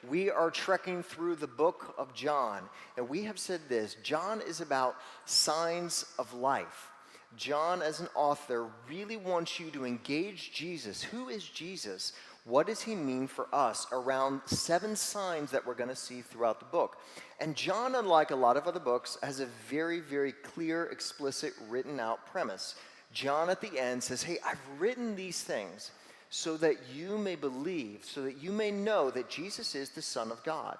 We are trekking through the book of John, and we have said this: John is about signs of life. John, as an author, really wants you to engage Jesus. Who is Jesus? What does he mean for us? Around 7 signs that we're going to see throughout the book. And John, unlike a lot of other books, has a very, very clear, explicit, written out premise. John at the end says, hey, I've written these things so that you may believe, so that you may know that Jesus is the Son of God,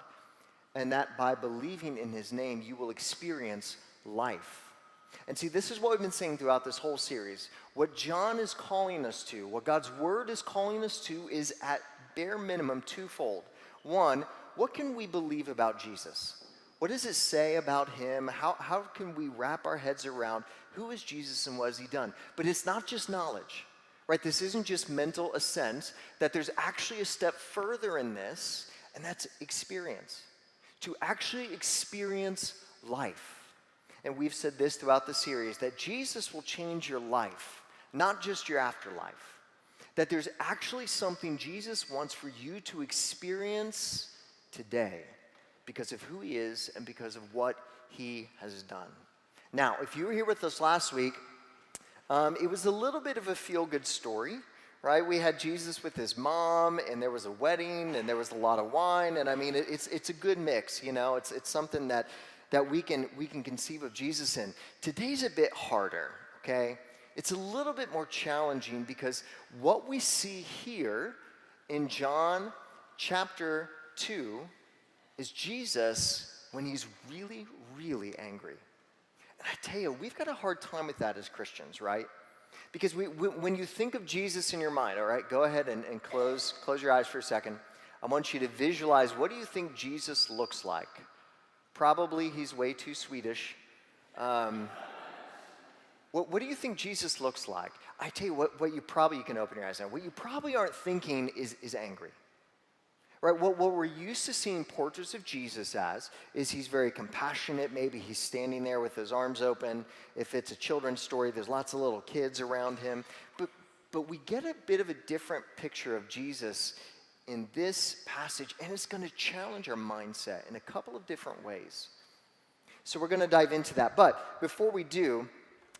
and that by believing in his name, you will experience life. And see, this is what we've been saying throughout this whole series. What John is calling us to, what God's word is calling us to, is at bare minimum twofold. One, what can we believe about Jesus? What does it say about him? How can we wrap our heads around who is Jesus and what has he done? But it's not just knowledge, right? This isn't just mental assent, that there's actually a step further in this, and that's experience. To actually experience life. And we've said this throughout the series, that Jesus will change your life, not just your afterlife. That there's actually something Jesus wants for you to experience today because of who he is and because of what he has done. Now, if you were here with us last week, it was a little bit of a feel-good story, right? We had Jesus with his mom, and there was a wedding, and there was a lot of wine, and I mean, it's a good mix, you know? It's something that we can conceive of Jesus in. Today's a bit harder, okay? It's a little bit more challenging because what we see here in John chapter 2 is Jesus when he's really, really angry. And I tell you, we've got a hard time with that as Christians, right? Because when you think of Jesus in your mind, all right, go ahead and close your eyes for a second. I want you to visualize, what do you think Jesus looks like? Probably he's way too Swedish. What do you think Jesus looks like? I tell you what you can open your eyes now. What you probably aren't thinking is angry. Right? What we're used to seeing portraits of Jesus as is he's very compassionate. Maybe he's standing there with his arms open. If it's a children's story, there's lots of little kids around him. But we get a bit of a different picture of Jesus in this passage, and it's going to challenge our mindset in a couple of different ways. So we're going to dive into that. But before we do,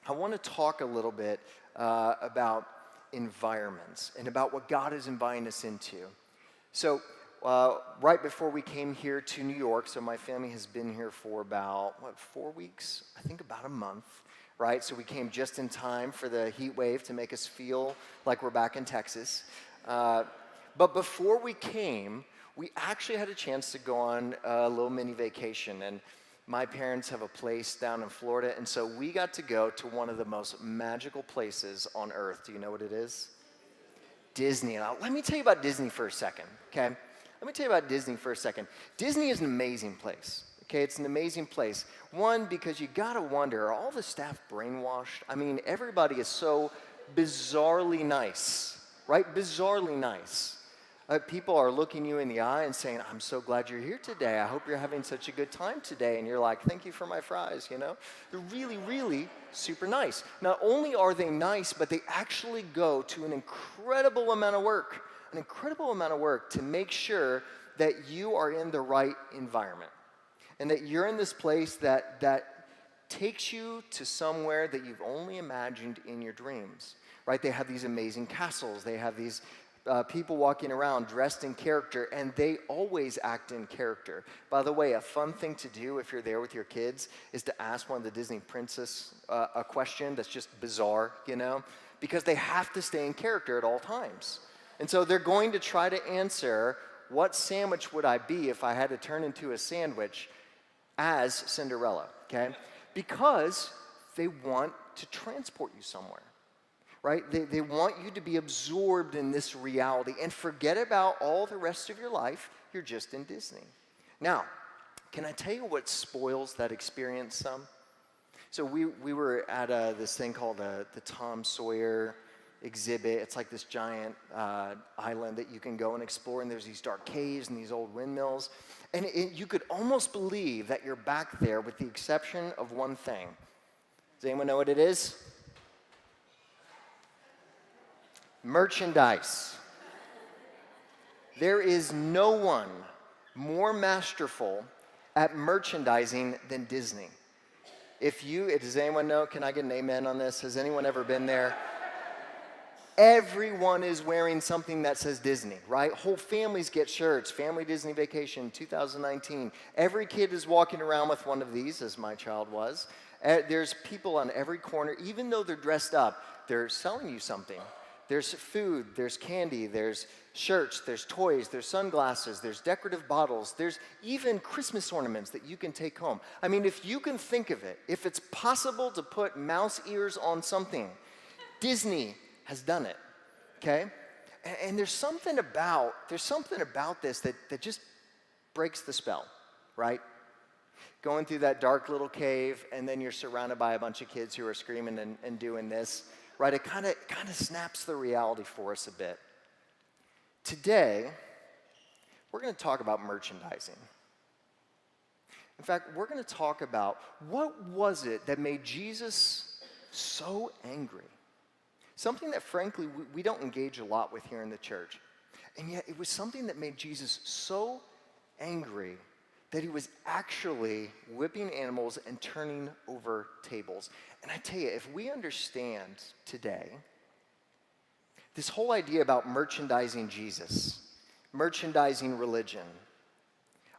I want to talk a little bit about environments and about what God is inviting us into. So right before we came here to New York, so my family has been here for about, 4 weeks? I think about a month, right? So we came just in time for the heat wave to make us feel like we're back in Texas. But before we came, we actually had a chance to go on a little mini vacation. And my parents have a place down in Florida, and so we got to go to one of the most magical places on earth. Do you know what it is? Disney. Now, let me tell you about Disney for a second, okay? Let me tell you about Disney for a second. Disney is an amazing place, okay? It's an amazing place. One, because you gotta wonder, are all the staff brainwashed? I mean, everybody is so bizarrely nice, right? Bizarrely nice. People are looking you in the eye and saying, I'm so glad you're here today. I hope you're having such a good time today. And you're like, thank you for my fries, you know? They're really, really super nice. Not only are they nice, but they actually go to an incredible amount of work to make sure that you are in the right environment and that you're in this place that takes you to somewhere that you've only imagined in your dreams, right? They have these amazing castles. They have these people walking around dressed in character, and they always act in character. By the way, a fun thing to do if you're there with your kids is to ask one of the Disney princess a question that's just bizarre, you know, because they have to stay in character at all times. And so they're going to try to answer, what sandwich would I be if I had to turn into a sandwich as Cinderella, okay? Because they want to transport you somewhere. Right? They want you to be absorbed in this reality and forget about all the rest of your life. You're just in Disney. Now, can I tell you what spoils that experience some? So we were at this thing called the Tom Sawyer exhibit. It's like this giant island that you can go and explore, and there's these dark caves and these old windmills. And you could almost believe that you're back there with the exception of one thing. Does anyone know what it is? Merchandise. There is no one more masterful at merchandising than Disney. Does anyone know, can I get an amen on this? Has anyone ever been there? Everyone is wearing something that says Disney, right? Whole families get shirts, Family Disney Vacation 2019. Every kid is walking around with one of these, as my child was. There's people on every corner, even though they're dressed up, they're selling you something. There's food, there's candy, there's shirts, there's toys, there's sunglasses, there's decorative bottles, there's even Christmas ornaments that you can take home. I mean, if you can think of it, if it's possible to put mouse ears on something, Disney has done it, okay? And there's something about this that just breaks the spell, right? Going through that dark little cave, and then you're surrounded by a bunch of kids who are screaming and doing this, right? It kind of snaps the reality for us a bit. Today, we're going to talk about merchandising. In fact, we're going to talk about what was it that made Jesus so angry? Something that, frankly, we don't engage a lot with here in the church. And yet, it was something that made Jesus so angry that he was actually whipping animals and turning over tables. And I tell you, if we understand today this whole idea about merchandising Jesus, merchandising religion,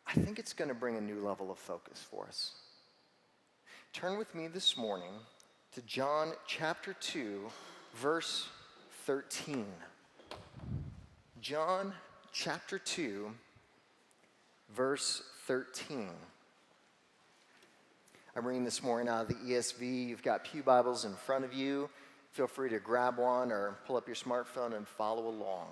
I think it's going to bring a new level of focus for us. Turn with me this morning to John chapter 2, verse 13. John chapter 2, verse 13. I'm reading this morning out of the ESV. You've got pew Bibles in front of you. Feel free to grab one or pull up your smartphone and follow along.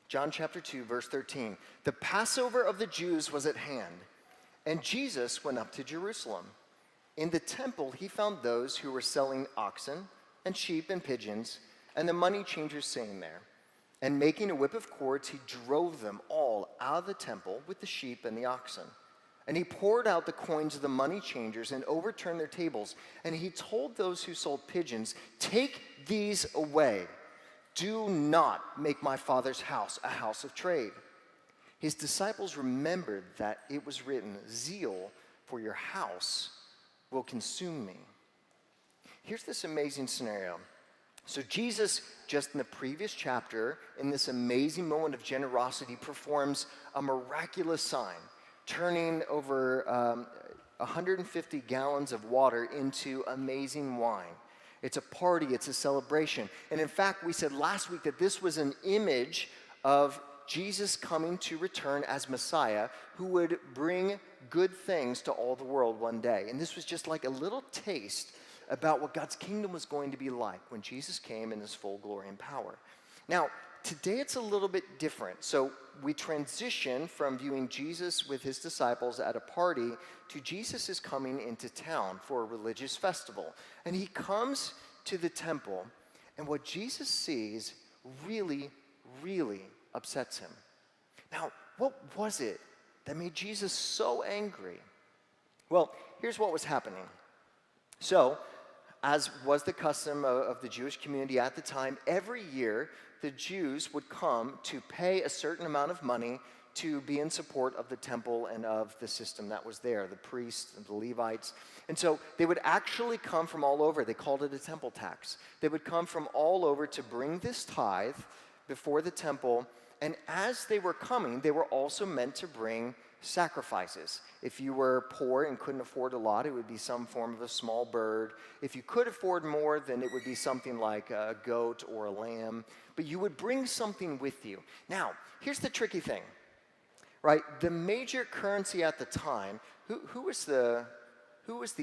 John chapter 2, verse 13. The Passover of the Jews was at hand, and Jesus went up to Jerusalem. In the temple, he found those who were selling oxen and sheep and pigeons, and the money changers sitting there. And making a whip of cords, he drove them all out of the temple with the sheep and the oxen. And he poured out the coins of the money changers and overturned their tables. And he told those who sold pigeons, "Take these away. Do not make my Father's house a house of trade." His disciples remembered that it was written, "Zeal for your house will consume me." Here's this amazing scenario. So Jesus, just in the previous chapter, in this amazing moment of generosity, performs a miraculous sign, turning over 150 gallons of water into amazing wine. It's a party, it's a celebration. And in fact, we said last week that this was an image of Jesus coming to return as Messiah, who would bring good things to all the world one day. And this was just like a little taste about what God's kingdom was going to be like when Jesus came in his full glory and power. Now, today it's a little bit different. So we transition from viewing Jesus with his disciples at a party to Jesus is coming into town for a religious festival. And he comes to the temple, and what Jesus sees really, really upsets him. Now, what was it that made Jesus so angry? Well, here's what was happening. So, as was the custom of the Jewish community at the time, every year the Jews would come to pay a certain amount of money to be in support of the temple and of the system that was there, the priests and the Levites. And so they would actually come from all over. They called it a temple tax. They would come from all over to bring this tithe before the temple. And as they were coming, they were also meant to bring sacrifices. If you were poor and couldn't afford a lot, it would be some form of a small bird. If you could afford more, then it would be something like a goat or a lamb. But you would bring something with you. Now, here's the tricky thing, right? The major currency at the time, who was the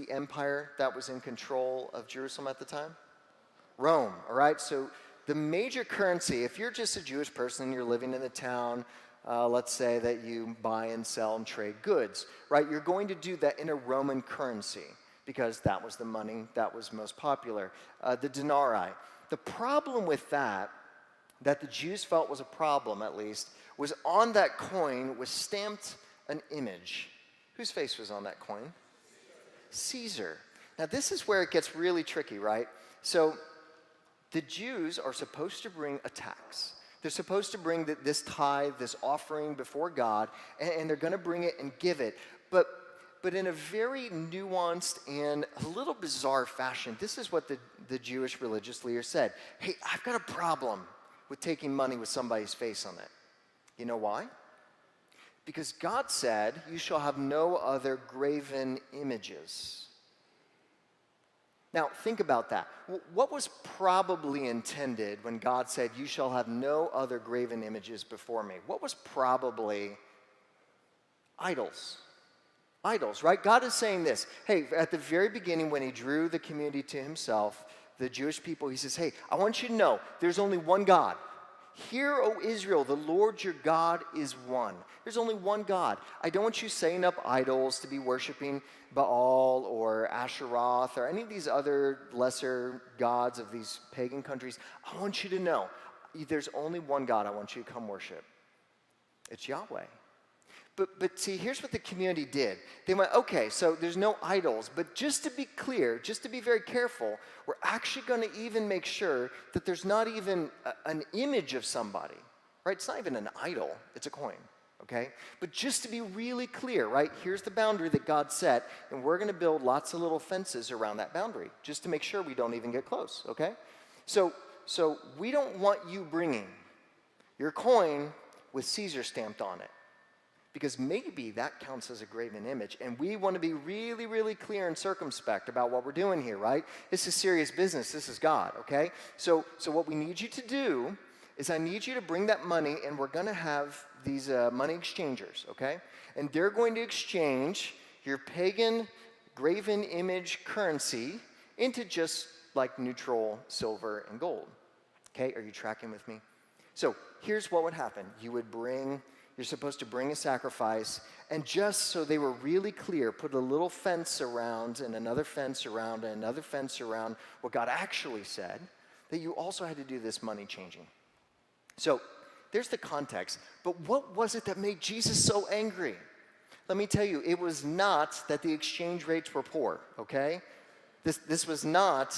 empire that was in control of Jerusalem at the time? Rome, all right? So the major currency, if you're just a Jewish person and you're living in the town, let's say that you buy and sell and trade goods, right? You're going to do that in a Roman currency because that was the money that was most popular, the denarii. The problem with that the Jews felt was a problem at least, was on that coin was stamped an image. Whose face was on that coin? Caesar. Now this is where it gets really tricky, right? So the Jews are supposed to bring a tax. They're supposed to bring this tithe, this offering before God, and they're going to bring it and give it. But in a very nuanced and a little bizarre fashion, this is what the Jewish religious leader said. Hey, I've got a problem with taking money with somebody's face on it. You know why? Because God said, you shall have no other graven images. Now, think about that. What was probably intended when God said, you shall have no other graven images before me? What was probably idols? Idols, right? God is saying this. Hey, at the very beginning when he drew the community to himself, the Jewish people, he says, hey, I want you to know there's only one God. Hear, O Israel, the Lord your God is one. There's only one God. I don't want you setting up idols to be worshiping Baal or Asheroth or any of these other lesser gods of these pagan countries. I want you to know there's only one God I want you to come worship. It's Yahweh. But see, here's what the community did. They went, okay, so there's no idols, but just to be clear, just to be very careful, we're actually going to even make sure that there's not even an image of somebody, right? It's not even an idol, it's a coin, okay? But just to be really clear, right, here's the boundary that God set, and we're going to build lots of little fences around that boundary, just to make sure we don't even get close, okay? So we don't want you bringing your coin with Caesar stamped on it, because maybe that counts as a graven image. And we want to be really, really clear and circumspect about what we're doing here, right? This is serious business. This is God, okay? So what we need you to do is I need you to bring that money, and we're going to have these money exchangers, okay? And they're going to exchange your pagan graven image currency into just like neutral silver and gold. Okay, are you tracking with me? So here's what would happen. You're supposed to bring a sacrifice, and just so they were really clear, put a little fence around and another fence around and another fence around what God actually said, that you also had to do this money changing. So there's the context, but what was it that made Jesus so angry? Let me tell you, it was not that the exchange rates were poor, okay? This was not,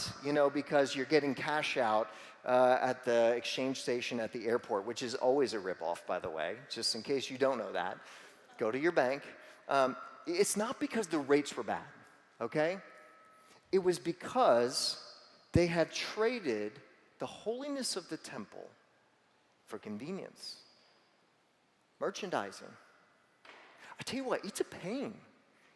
because you're getting cash out at the exchange station at the airport, which is always a ripoff, by the way, just in case you don't know that. Go to your bank. It's not because the rates were bad, okay? It was because they had traded the holiness of the temple for convenience. Merchandising. I tell you what, it's a pain.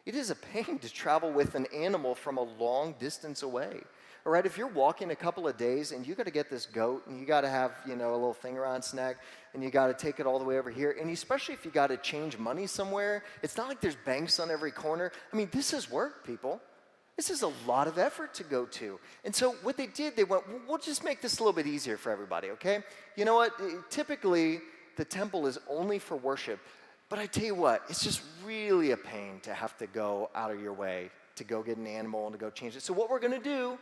It is a pain to travel with an animal from a long distance away. All right, if you're walking a couple of days and you got to get this goat and you got to have, a little thing around its neck and you got to take it all the way over here, and especially if you got to change money somewhere, it's not like there's banks on every corner. I mean, this is work, people. This is a lot of effort to go to. And so what they did, they went, we'll just make this a little bit easier for everybody, okay? You know what? Typically, the temple is only for worship. But I tell you what, it's just really a pain to have to go out of your way to go get an animal and to go change it. So what we're going to do,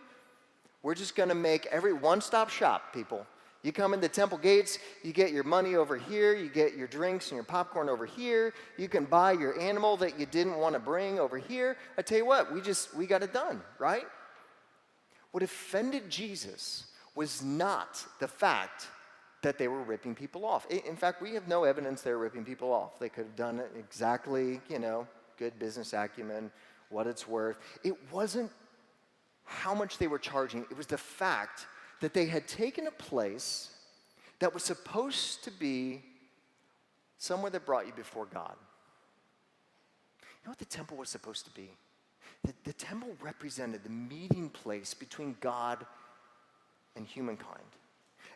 we're just going to make every one-stop shop, people. You come in the temple gates, you get your money over here, you get your drinks and your popcorn over here, you can buy your animal that you didn't want to bring over here. I tell you what, we got it done, right? What offended Jesus was not the fact that they were ripping people off. In fact, we have no evidence they were ripping people off. They could have done it exactly, good business acumen, what it's worth. It wasn't how much they were charging. It was the fact that they had taken a place that was supposed to be somewhere that brought you before God. You know what the temple was supposed to be? The temple represented the meeting place between God and humankind.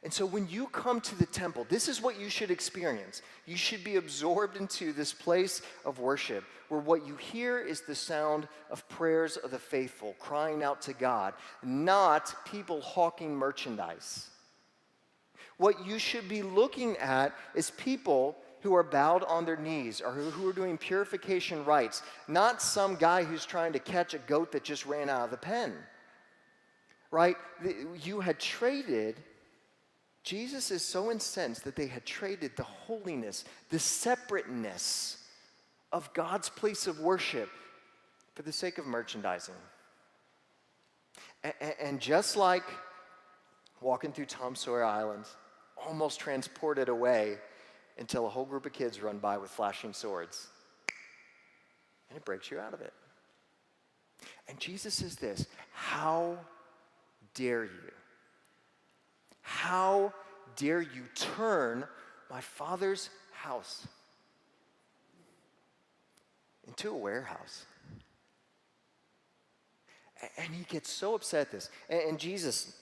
And so when you come to the temple, this is what you should experience. You should be absorbed into this place of worship where what you hear is the sound of prayers of the faithful crying out to God, not people hawking merchandise. What you should be looking at is people who are bowed on their knees or who are doing purification rites, not some guy who's trying to catch a goat that just ran out of the pen, right? You had traded. Jesus is so incensed that they had traded the holiness, the separateness of God's place of worship for the sake of merchandising. And just like walking through Tom Sawyer Island, almost transported away until a whole group of kids run by with flashing swords. And it breaks you out of it. And Jesus says this, how dare you? How dare you turn my Father's house into a warehouse? And he gets so upset at this. And Jesus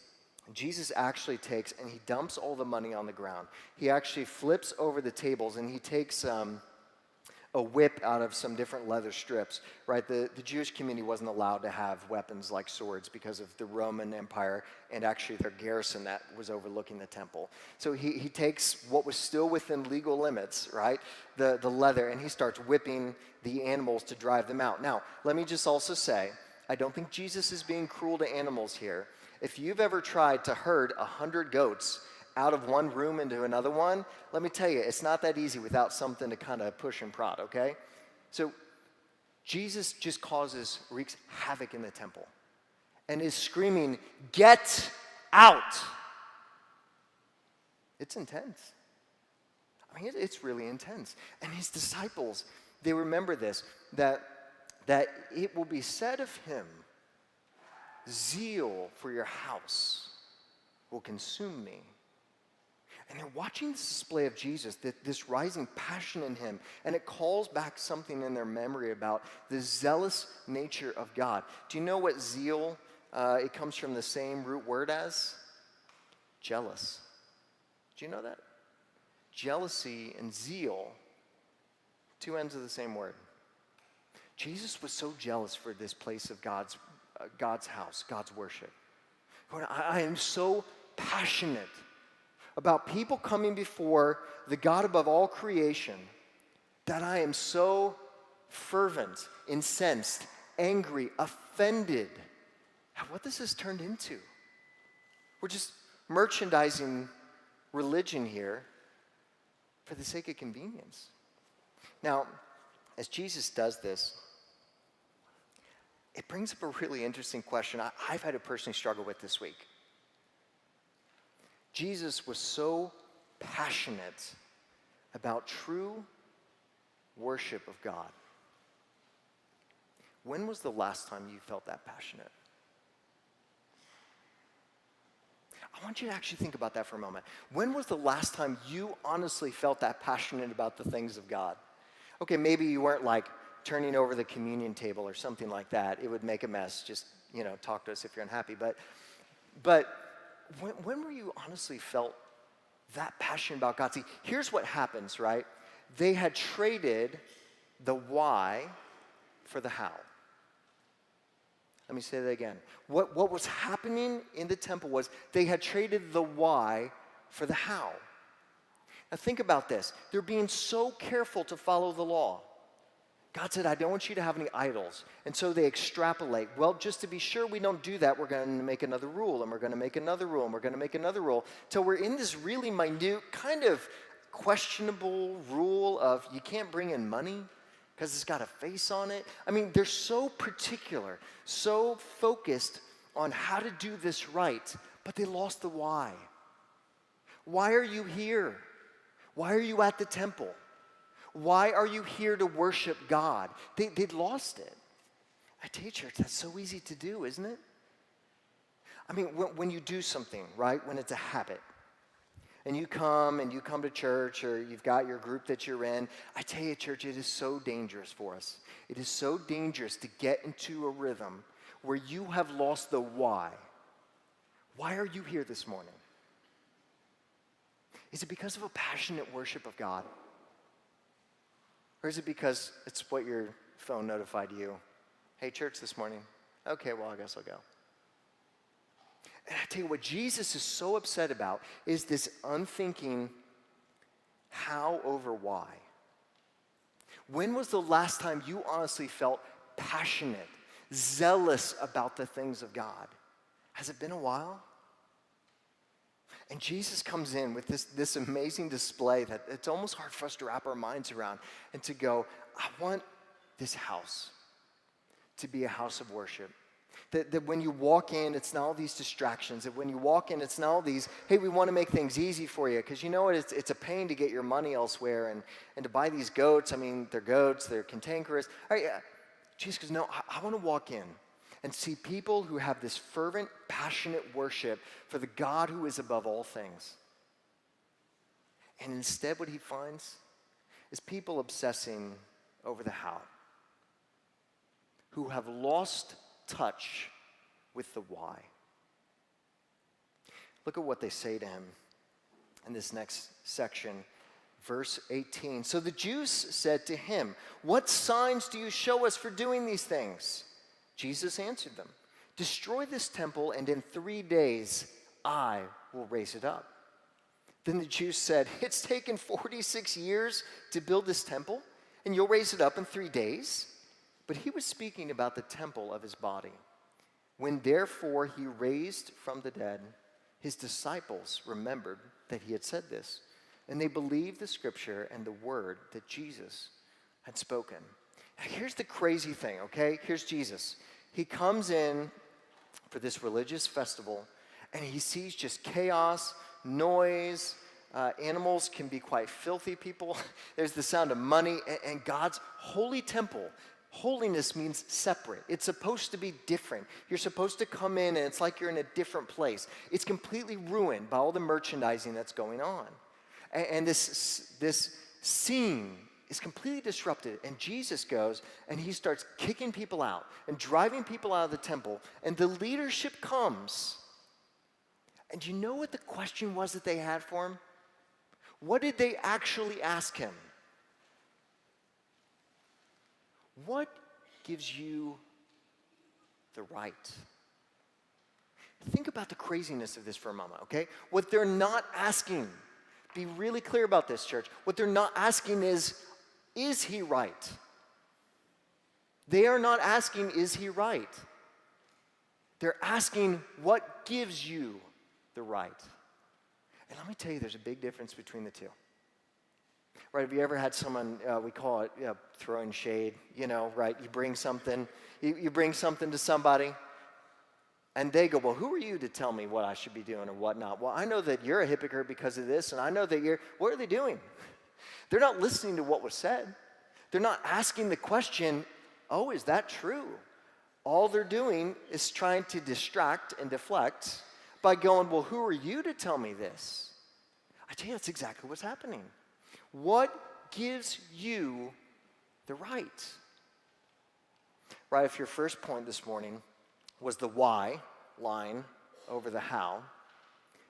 actually takes and he dumps all the money on the ground. He actually flips over the tables and he takes a whip out of some different leather strips, right? The Jewish community wasn't allowed to have weapons like swords because of the Roman Empire and actually their garrison that was overlooking the temple. So he takes what was still within legal limits, right? The leather, and he starts whipping the animals to drive them out. Now, let me just also say, I don't think Jesus is being cruel to animals here. If you've ever tried to herd 100 goats out of one room into another one, let me tell you, it's not that easy without something to kind of push and prod, okay? So Jesus just wreaks havoc in the temple and is screaming, "Get out!" It's intense. I mean, it's really intense. And his disciples, they remember this, that it will be said of him, "Zeal for your house will consume me." And they're watching this display of Jesus, this rising passion in him, and it calls back something in their memory about the zealous nature of God. Do you know what zeal, it comes from the same root word as? Jealous. Do you know that? Jealousy and zeal, two ends of the same word. Jesus was so jealous for this place of God's house, God's worship. I am so passionate about people coming before the God above all creation that I am so fervent, incensed, angry, offended at what this has turned into. We're just merchandising religion here for the sake of convenience. Now, as Jesus does this, it brings up a really interesting question I've had to personally struggle with this week. Jesus was so passionate about true worship of God. When was the last time you felt that passionate? I want you to actually think about that for a moment. When was the last time you honestly felt that passionate about the things of God? Okay, maybe you weren't like turning over the communion table or something like that. It would make a mess. Just, talk to us if you're unhappy. But when were you honestly felt that passionate about God? See, here's what happens, right? They had traded the why for the how. Let me say that again. What was happening in the temple was they had traded the why for the how. Now think about this. They're being so careful to follow the law. God said, I don't want you to have any idols. And so they extrapolate. Well, just to be sure we don't do that, we're going to make another rule, and we're going to make another rule, and we're going to make another rule, till we're in this really minute, kind of questionable rule of you can't bring in money because it's got a face on it. I mean, they're so particular, so focused on how to do this right, but they lost the why. Why are you here? Why are you at the temple? Why are you here to worship God? They'd lost it. I tell you, church, that's so easy to do, isn't it? I mean, when you do something, right, when it's a habit, and you come to church, or you've got your group that you're in, I tell you, church, it is so dangerous for us. It is so dangerous to get into a rhythm where you have lost the why. Why are you here this morning? Is it because of a passionate worship of God? Or is it because it's what your phone notified you? Hey, church this morning. Okay, well, I guess I'll go. And I tell you what Jesus is so upset about is this unthinking how over why. When was the last time you honestly felt passionate, zealous about the things of God? Has it been a while? And Jesus comes in with this amazing display that it's almost hard for us to wrap our minds around and to go, I want this house to be a house of worship. That when you walk in, it's not all these distractions. That when you walk in, it's not all these, hey, we want to make things easy for you. Because you know what? It's a pain to get your money elsewhere. And to buy these goats, I mean, they're goats, they're cantankerous. All right, Jesus goes, no, I want to walk in and see people who have this fervent, passionate worship for the God who is above all things. And instead what he finds is people obsessing over the how, who have lost touch with the why. Look at what they say to him in this next section, verse 18. So the Jews said to him, what signs do you show us for doing these things? Jesus answered them, destroy this temple, and in 3 days I will raise it up. Then the Jews said, it's taken 46 years to build this temple, and you'll raise it up in 3 days? But he was speaking about the temple of his body. When therefore he raised from the dead, his disciples remembered that he had said this, and they believed the scripture and the word that Jesus had spoken. Now here's the crazy thing, okay? Here's Jesus. He comes in for this religious festival, and he sees just chaos, noise. Animals can be quite filthy people. There's the sound of money, and God's holy temple. Holiness means separate. It's supposed to be different. You're supposed to come in and it's like you're in a different place. It's completely ruined by all the merchandising that's going on. And this scene is completely disrupted. And Jesus goes and he starts kicking people out and driving people out of the temple. And the leadership comes. And do you know what the question was that they had for him? What did they actually ask him? What gives you the right? Think about the craziness of this for a moment, okay? What they're not asking, be really clear about this, church. What they're not asking is he right? They are not asking, is he right? They're asking, what gives you the right? And let me tell you, there's a big difference between the two. Right, have you ever had someone, we call it throwing shade, right? You bring something to somebody, and they go, well, who are you to tell me what I should be doing or what not? Well, I know that you're a hypocrite because of this, and I know that what are they doing? They're not listening to what was said. They're not asking the question, oh, is that true? All they're doing is trying to distract and deflect by going, well, who are you to tell me this? I tell you, that's exactly what's happening. What gives you the right? Right, if your first point this morning was the why line over the how,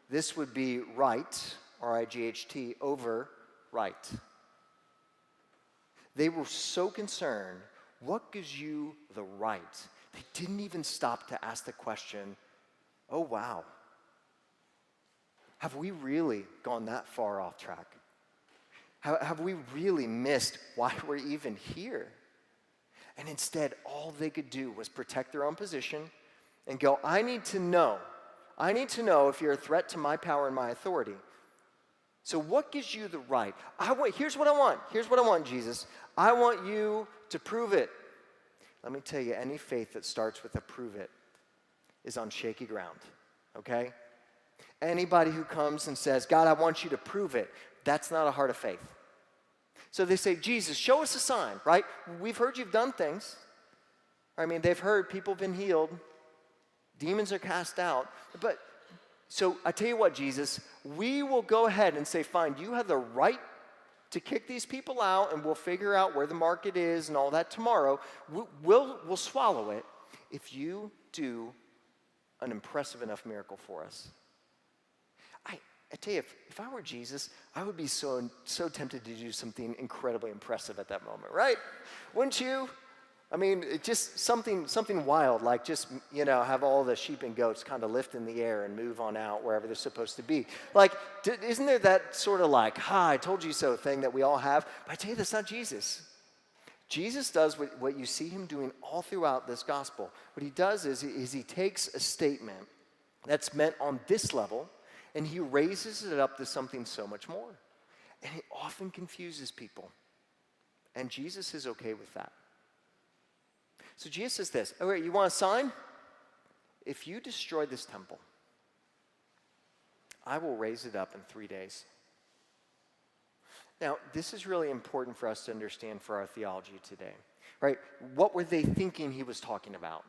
this would be right, R-I-G-H-T, over right. They were so concerned, what gives you the right? They didn't even stop to ask the question, oh wow, have we really gone that far off track? Have we really missed why we're even here? And instead, all they could do was protect their own position and go, I need to know if you're a threat to my power and my authority. So what gives you the right? Here's what I want, Jesus. I want you to prove it. Let me tell you, any faith that starts with a prove it is on shaky ground, okay? Anybody who comes and says, God, I want you to prove it, that's not a heart of faith. So they say, Jesus, show us a sign, right? We've heard you've done things. I mean, they've heard people have been healed. Demons are cast out. So I tell you what, Jesus, we will go ahead and say, fine, you have the right to kick these people out, and we'll figure out where the market is and all that tomorrow. We'll swallow it if you do an impressive enough miracle for us. I tell you, if I were Jesus, I would be so tempted to do something incredibly impressive at that moment, right? Wouldn't you? I mean, just something wild, like just, have all the sheep and goats kind of lift in the air and move on out wherever they're supposed to be. Like, isn't there that sort of like, I told you so thing that we all have? But I tell you, that's not Jesus. Jesus does what you see him doing all throughout this gospel. What he does is he takes a statement that's meant on this level, and he raises it up to something so much more. And it often confuses people. And Jesus is okay with that. So Jesus says this, all right, you want a sign? if you destroy this temple, I will raise it up in 3 days. Now, this is really important for us to understand for our theology today, right? What were they thinking he was talking about?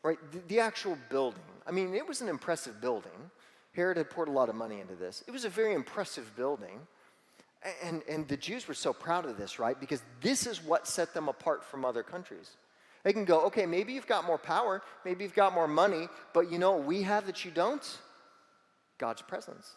Right, the actual building. I mean, it was an impressive building. Herod had poured a lot of money into this. It was a very impressive building. And the Jews were so proud of this, right? Because this is what set them apart from other countries. They can go, okay, maybe you've got more power, maybe you've got more money, but you know what we have that you don't? God's presence,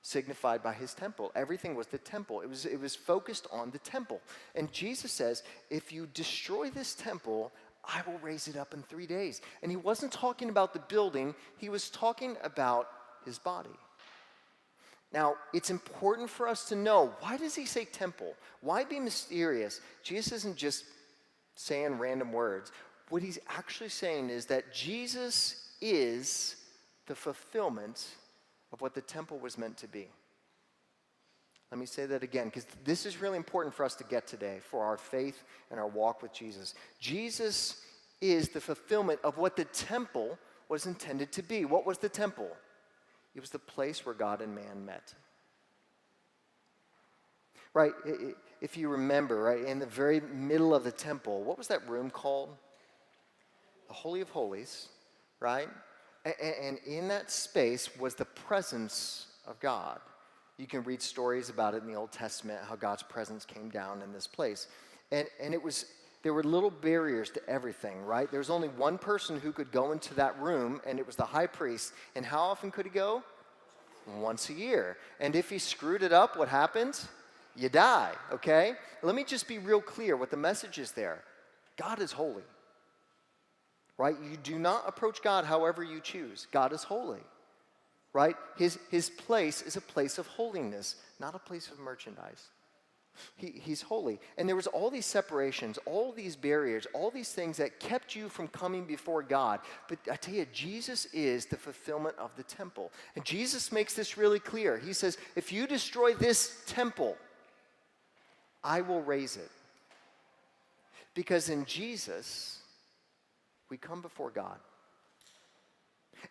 signified by his temple. Everything was the temple. It was focused on the temple. And Jesus says, if you destroy this temple, I will raise it up in 3 days. And he wasn't talking about the building, he was talking about his body. Now, it's important for us to know, why does he say temple? Why be mysterious? Jesus isn't just saying random words. What he's actually saying is that Jesus is the fulfillment of what the temple was meant to be. Let me say that again, because this is really important for us to get today for our faith and our walk with Jesus. Jesus is the fulfillment of what the temple was intended to be. What was the temple? It was the place where God and man met. Right, if you remember, right, in the very middle of the temple, what was that room called? The Holy of Holies, right? And in that space was the presence of God. You can read stories about it in the Old Testament, how God's presence came down in this place. And there were little barriers to everything, right? There was only one person who could go into that room, and it was the high priest. And how often could he go? Once a year. And if he screwed it up, what happened? You die, okay? Let me just be real clear what the message is there. God is holy, right? You do not approach God however you choose. God is holy, right? His place is a place of holiness, not a place of merchandise. He's holy. And there was all these separations, all these barriers, all these things that kept you from coming before God. But I tell you, Jesus is the fulfillment of the temple. And Jesus makes this really clear. He says, if you destroy this temple, I will raise it. Because in Jesus, we come before God.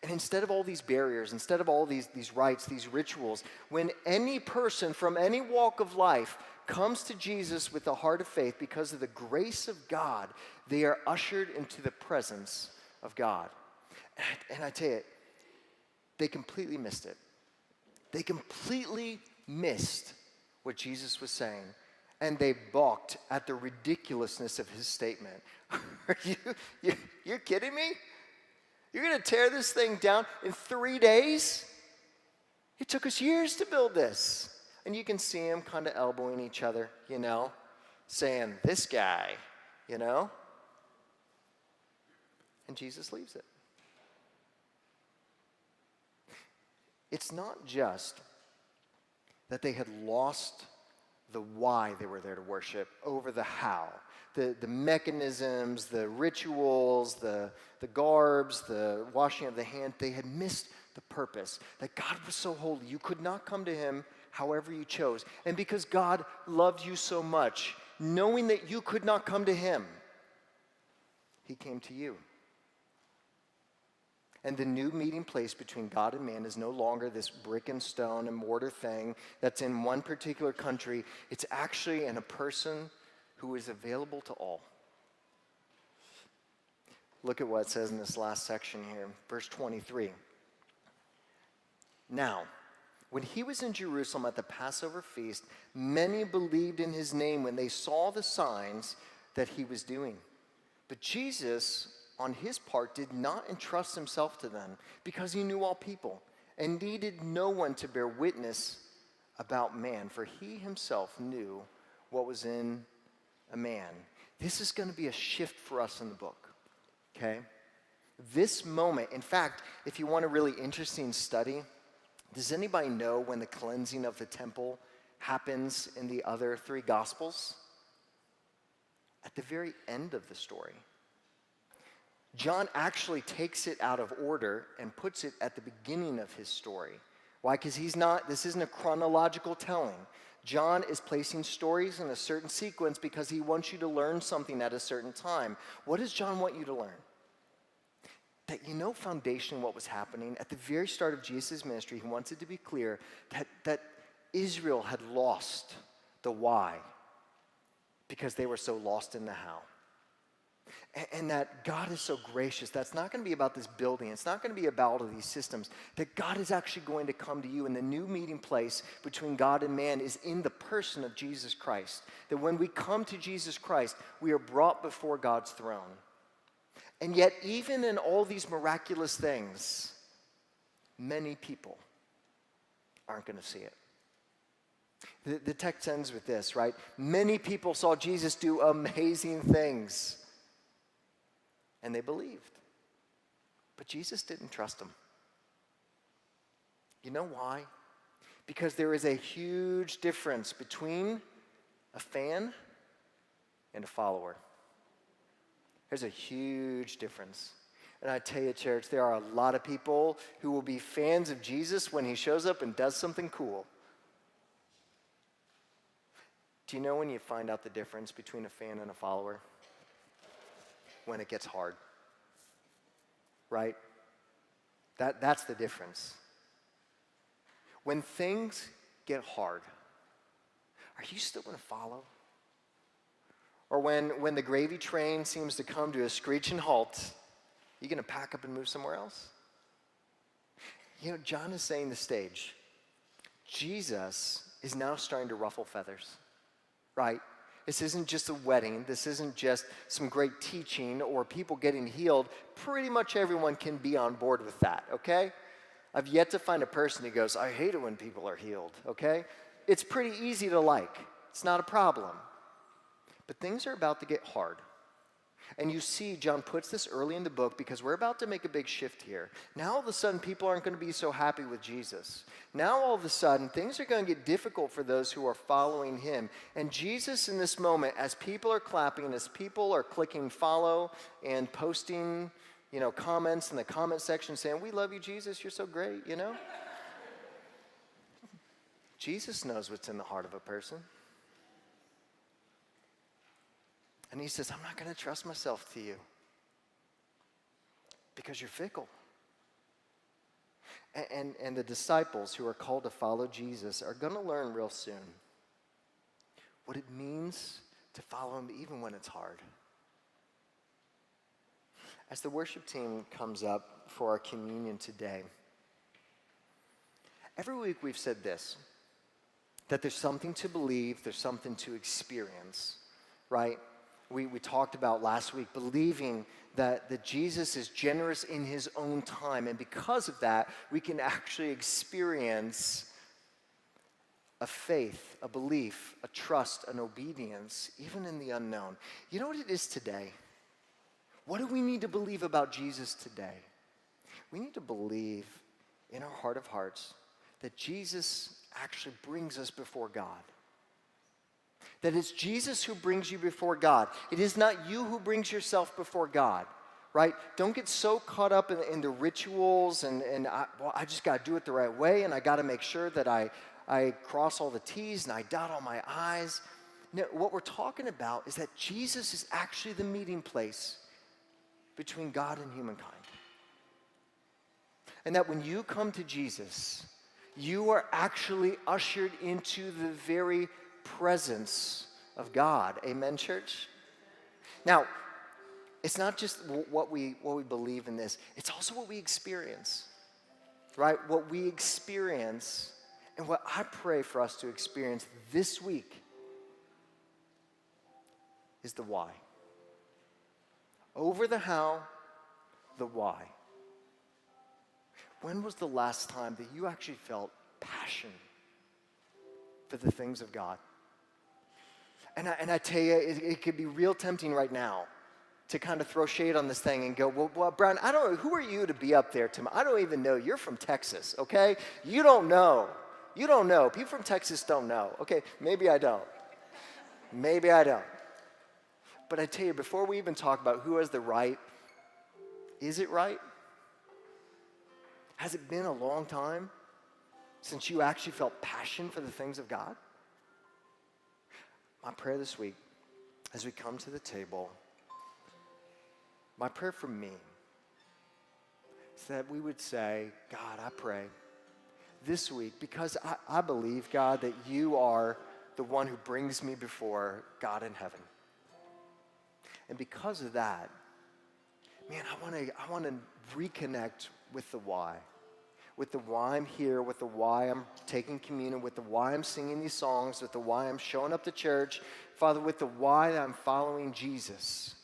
And instead of all these barriers, instead of all these rites, these rituals, when any person from any walk of life comes to Jesus with a heart of faith because of the grace of God, they are ushered into the presence of God. And I tell you, they completely missed it. They completely missed what Jesus was saying. And they balked at the ridiculousness of his statement. Are you're kidding me? You're going to tear this thing down in 3 days? It took us years to build this. And you can see them kind of elbowing each other, you know, saying, this guy, you know. And Jesus leaves it. It's not just that they had lost the why they were there to worship over the how. The mechanisms, the rituals, the garbs, the washing of the hand, they had missed the purpose. That God was so holy, you could not come to him however you chose. And because God loved you so much, knowing that you could not come to him, he came to you. And the new meeting place between God and man is no longer this brick and stone and mortar thing that's in one particular country. It's actually in a person who is available to all. Look at what it says in this last section here, verse 23. Now, when he was in Jerusalem at the Passover feast, many believed in his name when they saw the signs that he was doing. But Jesus, on his part, did not entrust himself to them because he knew all people and needed no one to bear witness about man, for he himself knew what was in a man. This is going to be a shift for us in the book, okay? This moment, in fact, if you want a really interesting study, does anybody know when the cleansing of the temple happens in the other three Gospels? At the very end of the story. John actually takes it out of order and puts it at the beginning of his story. Why? Because this isn't a chronological telling. John is placing stories in a certain sequence because he wants you to learn something at a certain time. What does John want you to learn? that foundationally what was happening at the very start of Jesus' ministry, he wants it to be clear that Israel had lost the why because they were so lost in the how. And that God is so gracious. That's not going to be about this building. It's not going to be about all of these systems. That God is actually going to come to you, and the new meeting place between God and man is in the person of Jesus Christ. That when we come to Jesus Christ, we are brought before God's throne. And yet, even in all these miraculous things, many people aren't going to see it. The text ends with this, right? Many people saw Jesus do amazing things, and they believed. But Jesus didn't trust them. You know why? Because there is a huge difference between a fan and a follower. There's a huge difference. And I tell you, church, there are a lot of people who will be fans of Jesus when he shows up and does something cool. Do you know when you find out the difference between a fan and a follower? When it gets hard, right? That's the difference. When things get hard, are you still going to follow? Or when the gravy train seems to come to a screeching halt, you going to pack up and move somewhere else? John is saying the stage. Jesus is now starting to ruffle feathers, right? This isn't just a wedding. This isn't just some great teaching or people getting healed. Pretty much everyone can be on board with that, okay? I've yet to find a person who goes, I hate it when people are healed, okay? It's pretty easy to like. It's not a problem. But things are about to get hard. And you see, John puts this early in the book because we're about to make a big shift here. Now all of a sudden, people aren't going to be so happy with Jesus. Now all of a sudden, things are going to get difficult for those who are following him. And Jesus in this moment, as people are clapping, as people are clicking follow and posting, comments in the comment section saying, we love you, Jesus, you're so great, Jesus knows what's in the heart of a person. And he says, I'm not going to trust myself to you because you're fickle. And the disciples who are called to follow Jesus are going to learn real soon what it means to follow him even when it's hard. As the worship team comes up for our communion today, every week we've said this, that there's something to believe, there's something to experience, right? We talked about last week believing that Jesus is generous in his own time. And because of that, we can actually experience a faith, a belief, a trust, an obedience, even in the unknown. You know what it is today? What do we need to believe about Jesus today? We need to believe in our heart of hearts that Jesus actually brings us before God. That it's Jesus who brings you before God. It is not you who brings yourself before God, right? Don't get so caught up in the rituals and I just got to do it the right way and I got to make sure that I cross all the T's and I dot all my I's. No, what we're talking about is that Jesus is actually the meeting place between God and humankind. And that when you come to Jesus, you are actually ushered into the very presence of God. Amen, church? Now, it's not just what we believe in this, it's also what we experience, right? What we experience and what I pray for us to experience this week is the why. Over the how, the why. When was the last time that you actually felt passion for the things of God? And I tell you, it could be real tempting right now to kind of throw shade on this thing and go, well, Brian, I don't know, who are you to be up there? I don't even know. You're from Texas, okay? You don't know. You don't know. People from Texas don't know. Okay, maybe I don't. Maybe I don't. But I tell you, before we even talk about who has the right, is it right? Has it been a long time since you actually felt passion for the things of God? My prayer this week, as we come to the table, my prayer for me is that we would say, God, I pray this week, because I believe, God, that you are the one who brings me before God in heaven. And because of that, man, I want to reconnect with the why. With the why I'm here, with the why I'm taking communion, with the why I'm singing these songs, with the why I'm showing up to church. Father, with the why that I'm following Jesus.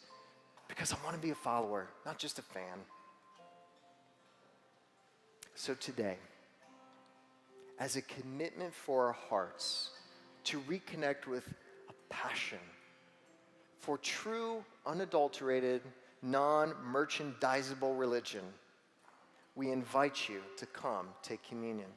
Because I want to be a follower, not just a fan. So today, as a commitment for our hearts to reconnect with a passion for true, unadulterated, non-merchandisable religion, we invite you to come take communion.